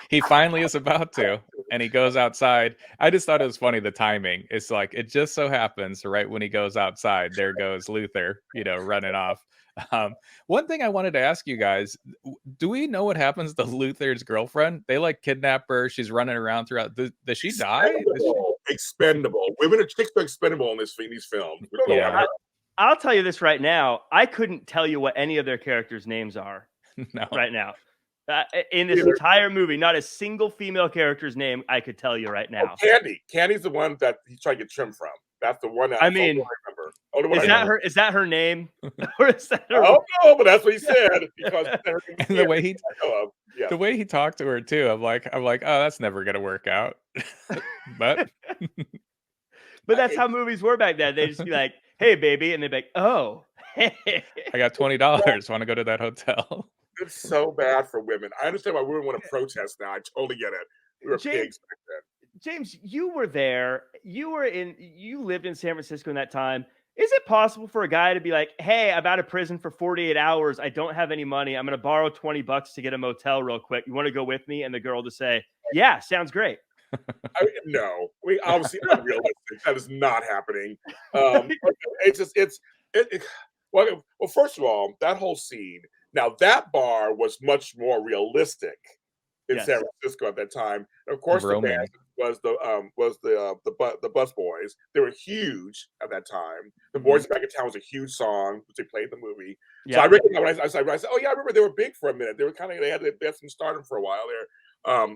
he finally is about to, and he goes outside. I just thought it was funny, the timing. It's like, it just so happens right when he goes outside, there goes Luther, running off. One thing I wanted to ask you guys, do we know what happens to Luther's girlfriend? They like kidnap her. She's running around throughout. Does she die? Expendable. Women and chicks are expendable in these films. We don't know what I'll tell you this right now. I couldn't tell you what any of their characters' names are right now. In this entire movie, not a single female character's name I could tell you right now. Oh, Candy. Candy's the one that he's trying to get trim from. That's the one I remember. Is that her name? Or is that her... I don't know, but that's what he said. Because and the way he talked to her too, I'm like, oh, that's never gonna work out. But that's how movies were back then. They just be like, "Hey, baby," and they'd be like, "Oh, I got $20. Want to go to that hotel?" It's so bad for women. I understand why women want to protest now. I totally get it. We were pigs back then. James, you were there. You lived in San Francisco in that time. Is it possible for a guy to be like, "Hey, I'm out of prison for 48 hours. I don't have any money. I'm going to borrow $20 to get a motel real quick. You want to go with me?" And the girl to say, "Yeah, sounds great." No, we obviously unrealistic. That is not happening. Well, first of all, that whole scene. Now that bar was much more realistic in San Francisco at that time. And of course, the band was the Bus Boys. They were huge at that time. The Boys Back in Town was a huge song which they played in the movie. Yeah. So I recognize. I said, "Oh yeah, I remember they were big for a minute. They were they had some stardom for a while there."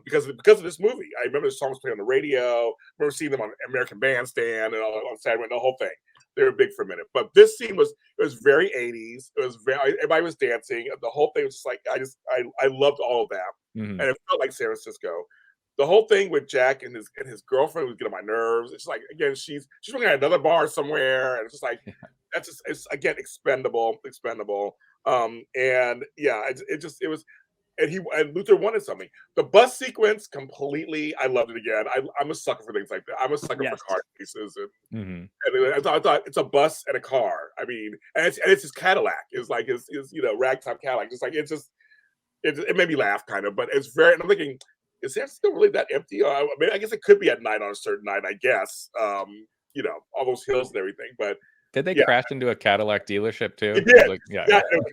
Because of this movie. I remember the songs playing on the radio. I remember seeing them on American Bandstand and on Saturday, the whole thing. They were big for a minute. But this scene was very 80s. It was everybody was dancing. The whole thing was just like, I loved all of that. Mm-hmm. And it felt like San Francisco. The whole thing with Jack and his girlfriend was getting on my nerves. It's like, again, she's looking at another bar somewhere, and it's just like, it's again expendable. And yeah, it was. And Luther wanted something. The bus sequence completely, I loved it again. I'm a sucker for things like that. I'm a sucker for car chases, and I thought it's a bus and a car. I mean, and it's his Cadillac. It's like his ragtop Cadillac. Just like it made me laugh kind of, but it's very. And I'm thinking, is San Francisco really that empty? I mean, I guess it could be at night on a certain night. I guess, all those hills and everything, but. Did they crash into a Cadillac dealership too? It did. It was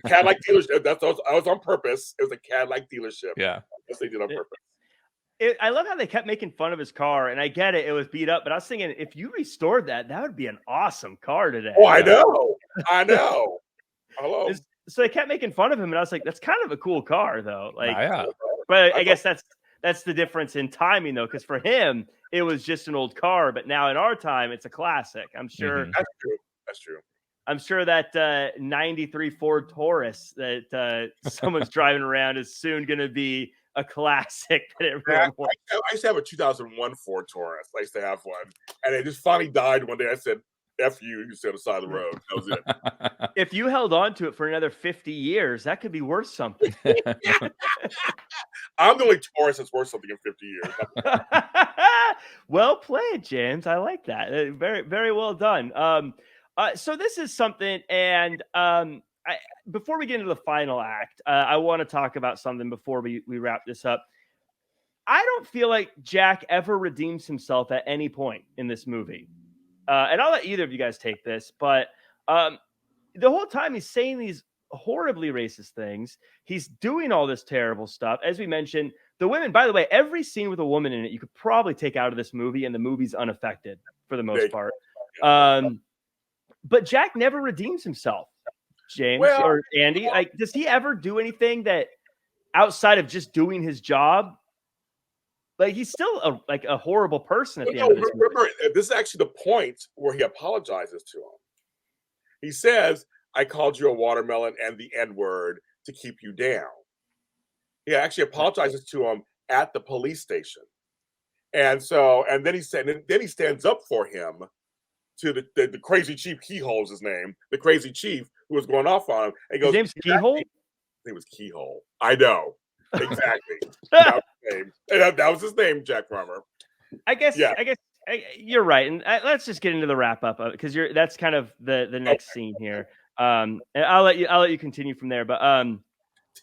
a Cadillac dealership. I was on purpose. It was a Cadillac dealership. Yeah. Yes, they did on purpose. I love how they kept making fun of his car, and I get it. It was beat up, but I was thinking, if you restored that would be an awesome car today. Oh, I know. Hello. So they kept making fun of him, and I was like, that's kind of a cool car, though. Like, yeah. But I guess that's the difference in timing, though, because for him, it was just an old car, but now in our time, it's a classic. I'm sure. Mm-hmm. That's true. I'm sure that 93 Ford Taurus that someone's driving around is soon going to be a classic. That I used to have a 2001 Ford Taurus. I used to have one, and it just finally died one day. I said, "F you!" You said on the side of the road. That was it. If you held on to it for another 50 years, that could be worth something. I'm the only Taurus that's worth something in 50 years. Well played, James. I like that. Very, very well done. So this is something, and before we get into the final act, I want to talk about something before we wrap this up. I don't feel like Jack ever redeems himself at any point in this movie. And I'll let either of you guys take this, but the whole time he's saying these horribly racist things. He's doing all this terrible stuff. As we mentioned, the women, by the way, every scene with a woman in it, you could probably take out of this movie, and the movie's unaffected for the most part. But Jack never redeems himself, James or Andy. Like, does he ever do anything that outside of just doing his job? Like, he's still a horrible person at the end of this movie. Remember, this is actually the point where he apologizes to him. He says, I called you a watermelon and the N-word to keep you down. He actually apologizes to him at the police station. And then he stands up for him to the crazy chief. Keyhole's his name, the crazy chief who was going off on him. And he goes, his name's Keyhole? His name was Keyhole. I know. Exactly. that was his name, Jack Farmer. I guess you're right. And let's just get into the wrap up because that's kind of the next scene here. And I'll let you continue from there. But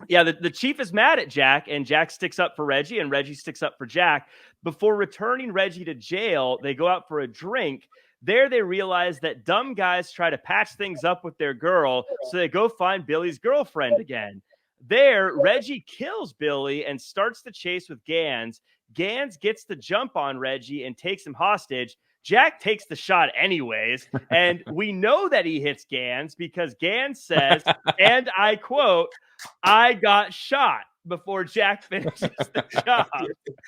the chief is mad at Jack, and Jack sticks up for Reggie, and Reggie sticks up for Jack. Before returning Reggie to jail, they go out for a drink. There, they realize that dumb guys try to patch things up with their girl, so they go find Billy's girlfriend again. There, Reggie kills Billy and starts the chase with Gans. Gans gets the jump on Reggie and takes him hostage. Jack takes the shot anyways, and we know that he hits Gans because Gans says, and I quote, I got shot before Jack finishes the job.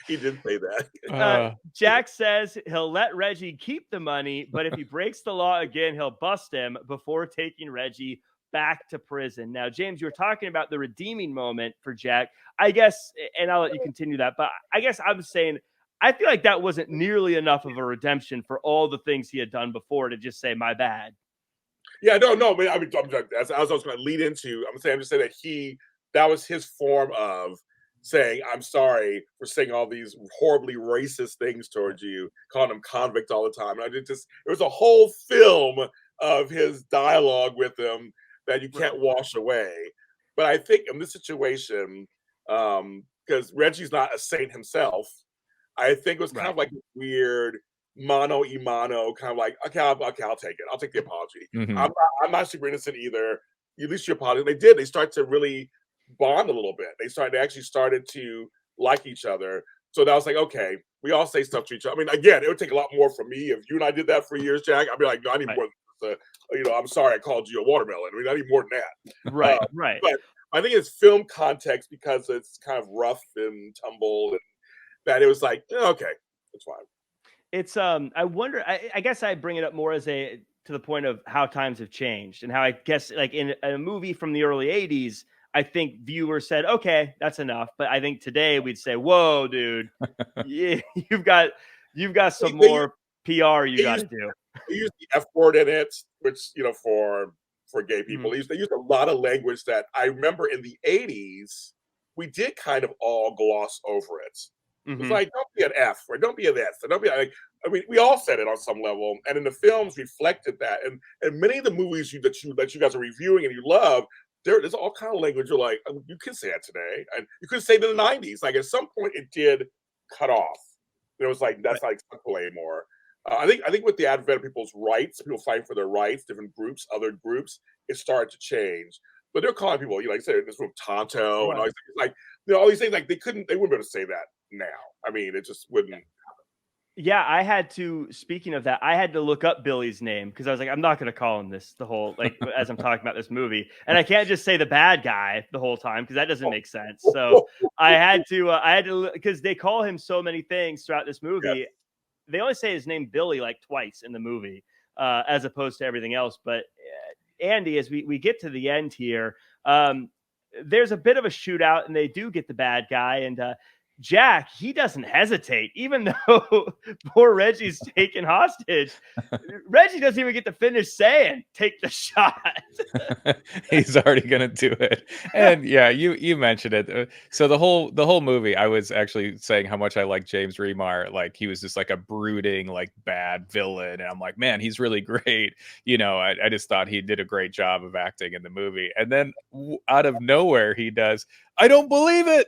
He did say that. Jack says he'll let Reggie keep the money, but if he breaks the law again, he'll bust him before taking Reggie back to prison. Now, James, you were talking about the redeeming moment for Jack, I guess, and I'll let you continue that, but I guess I was saying, I feel like that wasn't nearly enough of a redemption for all the things he had done before to just say, my bad. Yeah, no. I mean, as I was going to lead into, I'm just saying that that was his form of saying, I'm sorry for saying all these horribly racist things towards you, calling him convict all the time. And it was a whole film of his dialogue with him that you can't wash away. But I think in this situation, because Reggie's not a saint himself, I think it was kind of like a weird mano y mano, kind of like, okay, I'll take it. I'll take the apology. Mm-hmm. I'm not super innocent either. At least you apologize. They start to really bond a little bit. They actually started to like each other. So that was like, okay, we all say stuff to each other. I mean, again, it would take a lot more from me if you and I did that for years, Jack. I'd be like, no, I need more than this. I'm sorry I called you a watermelon. I mean, I need more than that. Right. But I think it's film context because it's kind of rough and tumble, and that it was like, okay, it's fine. It's I wonder. I guess I bring it up more to the point of how times have changed and how I guess like in a movie from the early '80s, I think viewers said, okay, that's enough. But I think today we'd say, whoa, dude, yeah, you've got some more PR you got to do. They use the F word in it, which for gay people, they used a lot of language that I remember in the '80s we did kind of all gloss over it. It's like, don't be an F, or don't be an S, or don't be like. I mean, we all said it on some level, and in the films reflected that. And many of the movies that you guys are reviewing and you love, there's all kind of language. You're like, you can say it today, and you could say it in the '90s. Like at some point, it did cut off. It was like that's not acceptable anymore. I think with the advent of people's rights, people fighting for their rights, different groups, other groups, it started to change. But they're calling people, like I said, in this room, Tonto, and all these things. Like all these things, like they wouldn't be able to say that now. I mean, it just wouldn't happen. Yeah, I had to, speaking of that, I had to look up Billy's name because I was like, I'm not going to call him this the whole, as I'm talking about this movie. And I can't just say the bad guy the whole time because that doesn't make sense. So I had to, because they call him so many things throughout this movie. Yeah. They only say his name Billy like twice in the movie as opposed to everything else. But Andy, as we get to the end here, there's a bit of a shootout and they do get the bad guy. And Jack, he doesn't hesitate, even though poor Reggie's taken hostage. Reggie doesn't even get to finish saying, "Take the shot." He's already gonna do it. And yeah, you mentioned it. So the whole movie, I was actually saying how much I like James Remar. Like he was just like a brooding, like bad villain, and I'm like, man, he's really great. I just thought he did a great job of acting in the movie. And then out of nowhere, he does, I don't believe it.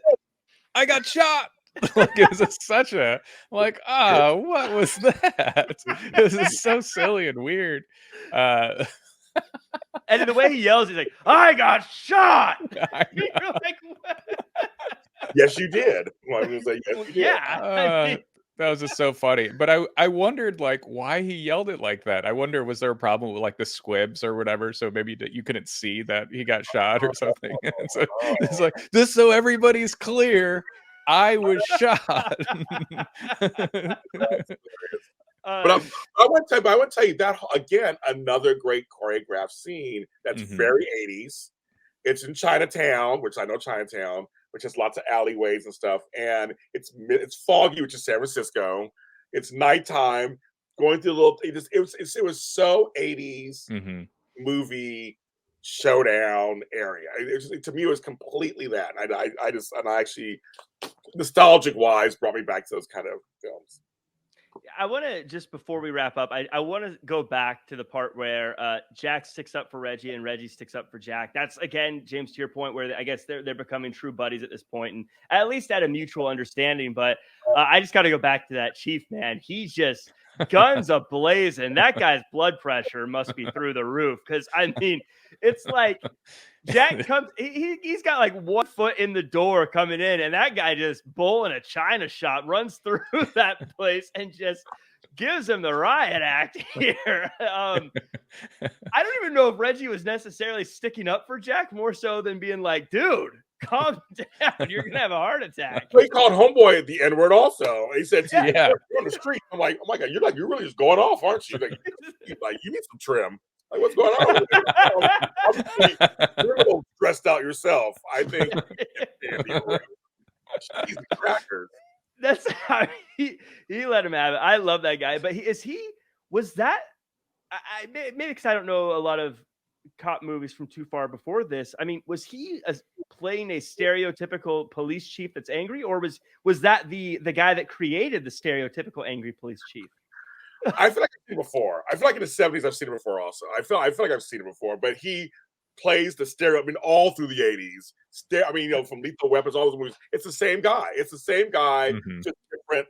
I got shot. Like it was such a like, what was that? It was just so silly and weird. And the way he yells, he's like, "I got shot." I You're like, what? Yes, you did. Well, I was like, yes, you did. Yeah. That was just so funny. But I wondered like why he yelled it like that. I wonder, was there a problem with like the squibs or whatever? So maybe you couldn't see that he got shot or something. And so it's like this, so everybody's clear. I was shot. But I want to tell you that again, another great choreographed scene that's very 80s. It's in Chinatown, which I know Chinatown, which has lots of alleyways and stuff, and it's foggy, which is San Francisco. It's nighttime, going through a little. It was so 80s movie showdown area. To me, it was completely that. And I actually, nostalgic wise, brought me back to those kind of films. I want to, just before we wrap up, I want to go back to the part where Jack sticks up for Reggie and Reggie sticks up for Jack. That's, again, James, to your point, where I guess they're becoming true buddies at this point, and at least at a mutual understanding. But I just got to go back to that chief, man. He's just guns a-blazing. That guy's blood pressure must be through the roof, because, I mean, it's like Jack comes, he's got like 1 foot in the door coming in, and that guy just bowling a China shot, runs through that place and just gives him the riot act here. I don't even know if Reggie was necessarily sticking up for Jack, more so than being like, dude, calm down, you're gonna have a heart attack. He called homeboy the N-word also. He said, Yeah. You're on the street. I'm like, oh my God, you're really just going off, aren't you? Like you need some trim. Like, what's going on? Obviously, you're a little stressed out yourself. I think he's the crackers. That's how he let him have it. I love that guy. But was that, maybe because I don't know a lot of cop movies from too far before this. I mean, was he playing a stereotypical police chief that's angry, or was that the guy that created the stereotypical angry police chief? I feel like I've seen it before. I feel like in the 70s I've seen it before also. I feel like I've seen it before, but he plays the stereo, I mean, all through the 80s. From Lethal Weapons, all those movies. It's the same guy. It's the same guy, just different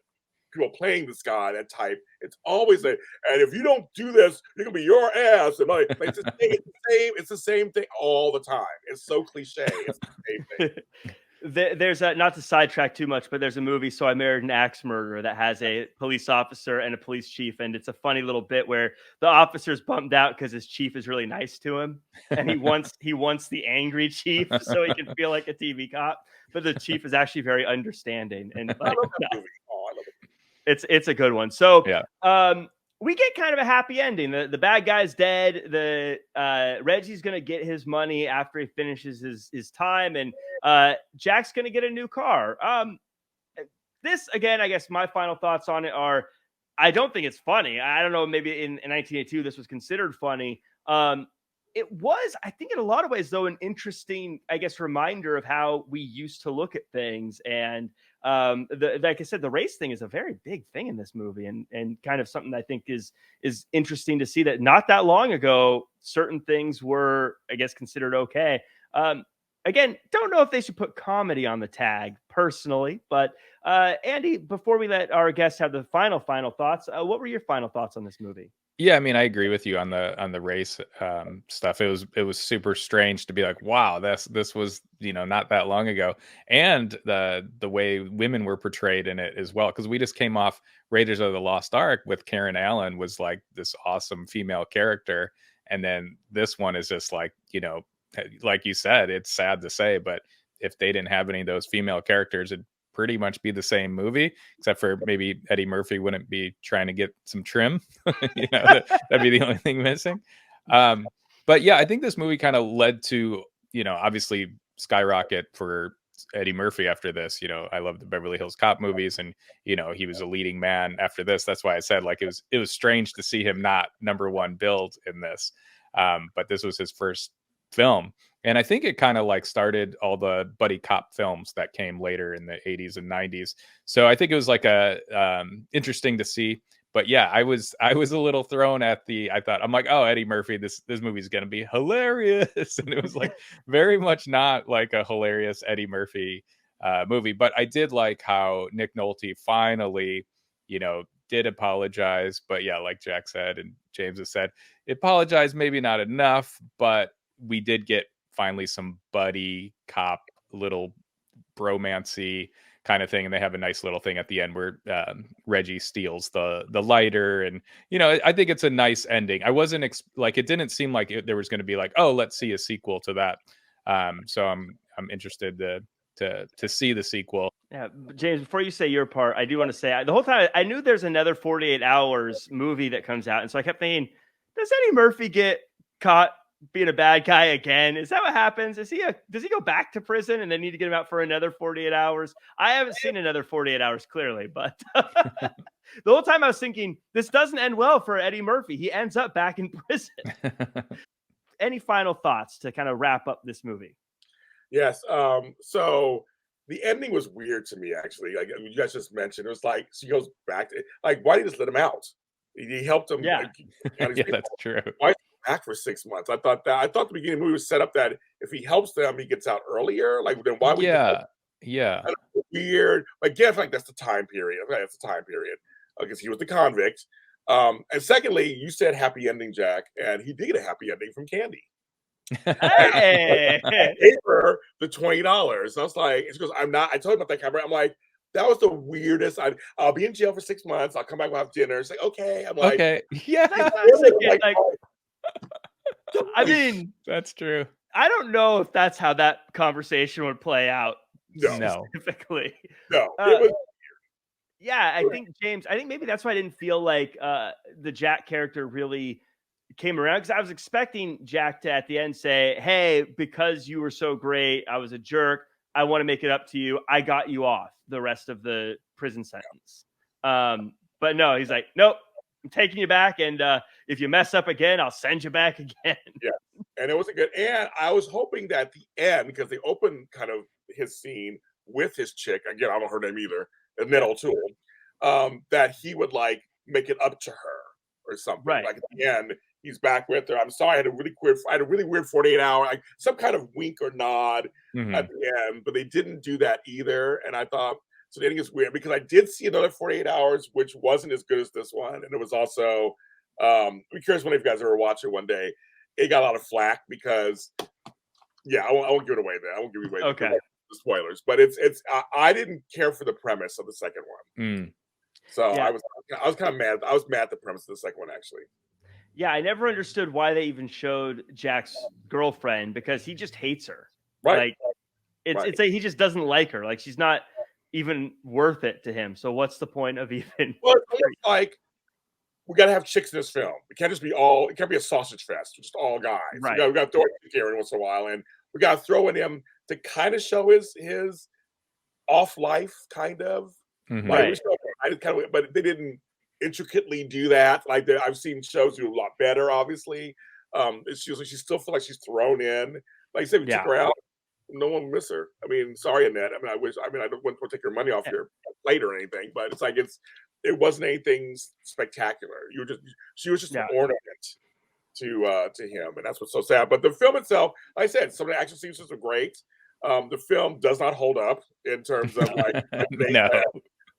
people playing this guy, that type. It's always and if you don't do this, you're gonna be your ass. And it's the same thing all the time. It's so cliche. It's the same thing. There's not to sidetrack too much, but there's a movie, So I Married an Axe Murderer, that has a police officer and a police chief, and it's a funny little bit where the officer's bummed out because his chief is really nice to him, and he wants the angry chief so he can feel like a TV cop, but the chief is actually very understanding, and like, I love that movie. I love it. it's a good one. So yeah. We get kind of a happy ending. The bad guy's dead. Reggie's gonna get his money after he finishes his time, and Jack's gonna get a new car. This, again, I guess my final thoughts on it are, I don't think it's funny. I don't know, maybe in 1982 this was considered funny. It was, I think, in a lot of ways, though, an interesting, I guess, reminder of how we used to look at things. And like I said, the race thing is a very big thing in this movie, and kind of something I think is interesting to see that not that long ago, certain things were, I guess, considered okay. Again, don't know if they should put comedy on the tag personally, but Andy, before we let our guests have the final thoughts, what were your final thoughts on this movie? Yeah, I mean, I agree with you on the race stuff. It was super strange to be like, wow, this was, not that long ago, and the way women were portrayed in it as well. Because we just came off Raiders of the Lost Ark with Karen Allen, was like this awesome female character, and then this one is just like, like you said, it's sad to say, but if they didn't have any of those female characters, it'd pretty much be the same movie, except for maybe Eddie Murphy wouldn't be trying to get some trim. That'd be the only thing missing. But yeah, I think this movie kind of led to, obviously skyrocket for Eddie Murphy after this. I love the Beverly Hills Cop movies, and he was a leading man after this. That's why I said like it was strange to see him not number one billed in this. But this was his first film, and I think it kind of like started all the buddy cop films that came later in the 80s and 90s. So I think it was like a interesting to see. But yeah, I was a little thrown at I'm like, oh, Eddie Murphy, this movie is going to be hilarious. And it was like very much not like a hilarious Eddie Murphy movie. But I did like how Nick Nolte finally, did apologize. But yeah, like Jack said, and James has said, apologized, maybe not enough, but we did get finally some buddy cop, little bromancy kind of thing, and they have a nice little thing at the end where Reggie steals the lighter, and I think it's a nice ending. I wasn't it didn't seem like there was going to be like, oh, let's see a sequel to that. So I'm interested to see the sequel. Yeah, James, before you say your part, I do want to say the whole time I knew there's another 48 Hours movie that comes out, and so I kept thinking, does Eddie Murphy get caught being a bad guy again? Is that what happens? Does he go back to prison and then need to get him out for another 48 hours? I haven't seen another 48 hours clearly, but the whole time I was thinking this doesn't end well for Eddie Murphy. He ends up back in prison. Any final thoughts to kind of wrap up this movie? Yes. So the ending was weird to me, actually. Like you guys just mentioned, it was like she goes back to why did he just let him out? He helped him. Yeah, yeah, that's true. Why back for 6 months? I thought the beginning of the movie was set up that if he helps them, he gets out earlier. Like then why would yeah weird? Again, like that's the time period. Okay, that's the time period because he was the convict. And secondly, you said happy ending, Jack, and he did get a happy ending from Candy. Hey, I gave her the $20. I was like, she goes, I'm not. I told him about that camera. I'm like, that was the weirdest. I'll be in jail for 6 months. I'll come back. We'll have dinner. It's like, okay. I'm like, okay, yeah. I mean, that's true. I don't know if that's how that conversation would play out. No. Specifically. No. It was yeah, I think James. I think maybe that's why I didn't feel like the Jack character really came around, because I was expecting Jack to at the end say, "Hey, because you were so great, I was a jerk. I want to make it up to you. I got you off the rest of the prison sentence." But no, he's like, "Nope, I'm taking you back, and if you mess up again, I'll send you back again." Yeah, and it was a good. And I was hoping that at the end, because they opened kind of his scene with his chick again. I don't know her name either, Annette O'Toole. That he would like make it up to her or something. Right. Like at the end, he's back with her. I'm sorry, I had a really weird 48 hour, like some kind of wink or nod at the end, but they didn't do that either. And I thought, so the ending is weird because I did see another 48 hours, which wasn't as good as this one. And it was also, I'm curious when you guys ever watch it one day. It got a lot of flack because, yeah, I won't give it away there. I won't give it away. Okay. The spoilers, but I didn't care for the premise of the second one. So yeah. I was kind of mad. I was mad at the premise of the second one, actually. Yeah, I never understood why they even showed Jack's girlfriend, because he just hates her. Right. Like it's like he just doesn't like her. Like she's not even worth it to him. So what's the point of even? Well, it's like we got to have chicks in this film. It can't just be all. It can't be a sausage fest. Just all guys. Right. We got to throw it in every once in a while, and we got to throw in him to kind of show his off life, kind of. Right. But they didn't intricately do that. Like I've seen shows do a lot better. Obviously, she still feels like she's thrown in. Like you said, we took her out, no one will miss her. I mean, sorry, Annette. I don't want to take your money off your plate or anything, but it's like it wasn't anything spectacular. She was just an ornament to him, and that's what's so sad. But the film itself, like I said, some of the action scenes are great. The film does not hold up in terms of like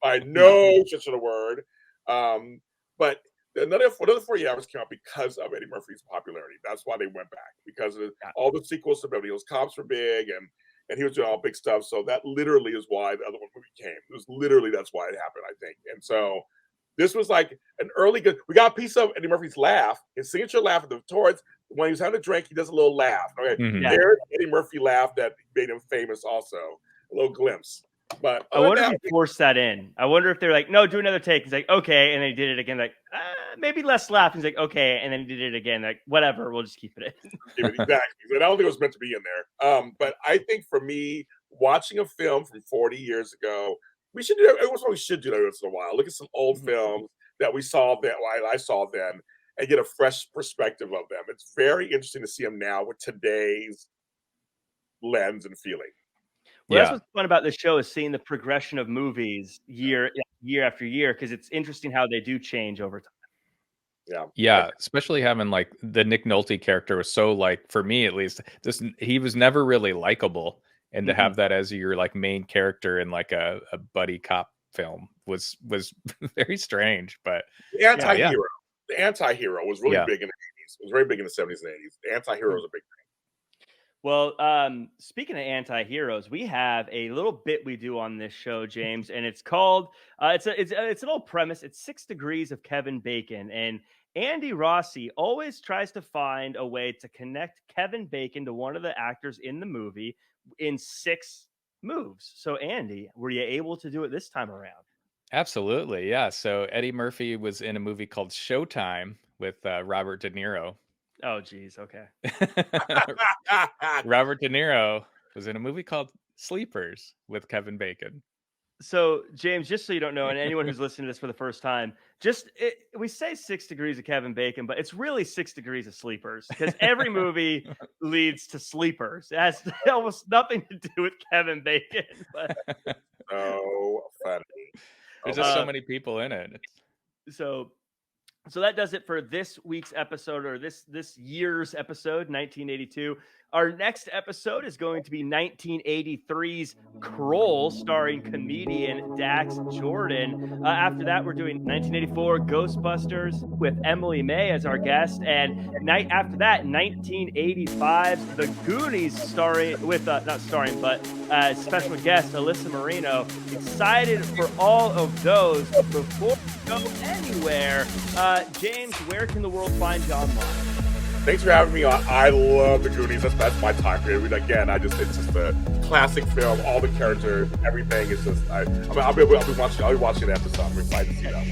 by no stretch of the word. But another 48 Hours came out because of Eddie Murphy's popularity. That's why they went back, because of all the sequels to Beverly Hills Cops were big, and he was doing all big stuff. So that literally is why the other one movie came. It was literally that's why it happened, I think. And so this was like an early good. We got a piece of Eddie Murphy's laugh, his signature laugh towards when he was having a drink. He does a little laugh. Okay, there's Eddie Murphy laugh that made him famous. Also, a little glimpse. But I wonder if he forced that in. I wonder if they're like, no, do another take. He's like, okay, and then he did it again. Like, maybe less laugh. He's like, okay, and then he did it again. Like, whatever, we'll just keep it in. Exactly. I don't think it was meant to be in there. But I think for me, watching a film from 40 years ago. We should do that. It was what we should do that once in a while. Look at some old films that we saw then, I saw then, and get a fresh perspective of them. It's very interesting to see them now with today's lens and feeling. Well, that's Yeah. what's fun about this show is seeing the progression of movies year after year, because it's interesting how they do change over time. Yeah. Yeah, especially having like the Nick Nolte character was so like for me at least, just he was never really likable, and to have that as your like main character in like a buddy cop film was very strange. But The anti-hero. yeah. The anti-hero was really Yeah. big in the 80s. It was very big in the 70s and 80s. The anti-hero was a big thing. Well, speaking of anti-heroes, we have a little bit we do on this show, James, and it's called it's an old premise. It's 6 Degrees of Kevin Bacon, and Andy Rossi always tries to find a way to connect Kevin Bacon to one of the actors in the movie in 6 moves. So, Andy, were you able to do it this time around? Absolutely, yeah. So Eddie Murphy was in a movie called Showtime with Robert De Niro. Oh, geez. Okay. Robert De Niro was in a movie called Sleepers with Kevin Bacon. So, James, just so you don't know, and anyone who's listening to this for the first time, we say 6 degrees of Kevin Bacon, but it's really 6 degrees of sleepers, because every movie leads to sleepers. It has almost nothing to do with Kevin Bacon. But So funny. There's just so many people in it. So that does it for this week's episode, or this year's episode, 1982. Our next episode is going to be 1983's Kroll, starring comedian Dax Jordan. After that, we're doing 1984 Ghostbusters with Emily May as our guest, and night after that, 1985's The Goonies, starring with not starring, but special guest Alyssa Marino. Excited for all of those. But before we go anywhere, James, where can the world find you online? Thanks for having me on. I love The Goonies. That's my time period. Again, it's just a classic film. All the characters, everything is just. I'll be watching the episode. I'm excited to see that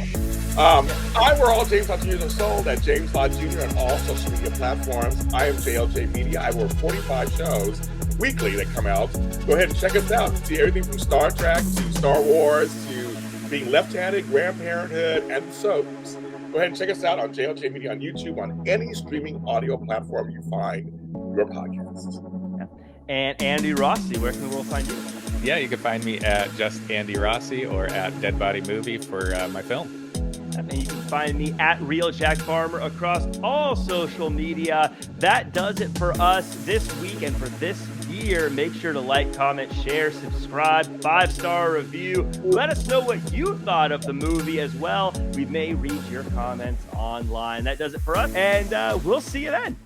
one. We're all James Lott Jr. are sold at James Lott Jr. on all social media platforms. I am JLJ Media. I have over 45 shows weekly that come out. Go ahead and check us out. See everything from Star Trek to Star Wars to being left-handed, grandparenthood, and soaps. Go ahead and check us out on JLJ Media on YouTube, on any streaming audio platform you find your podcasts. And Andy Rossi, where can the world find you? Yeah, you can find me at Just Andy Rossi or at Dead Body Movie for my film. And you can find me at Real Jack Farmer across all social media. That does it for us this week and for this year. Make sure to like, comment, share, subscribe, 5-star review. Let us know what you thought of the movie as well. We may read your comments online. That does it for us, and we'll see you then.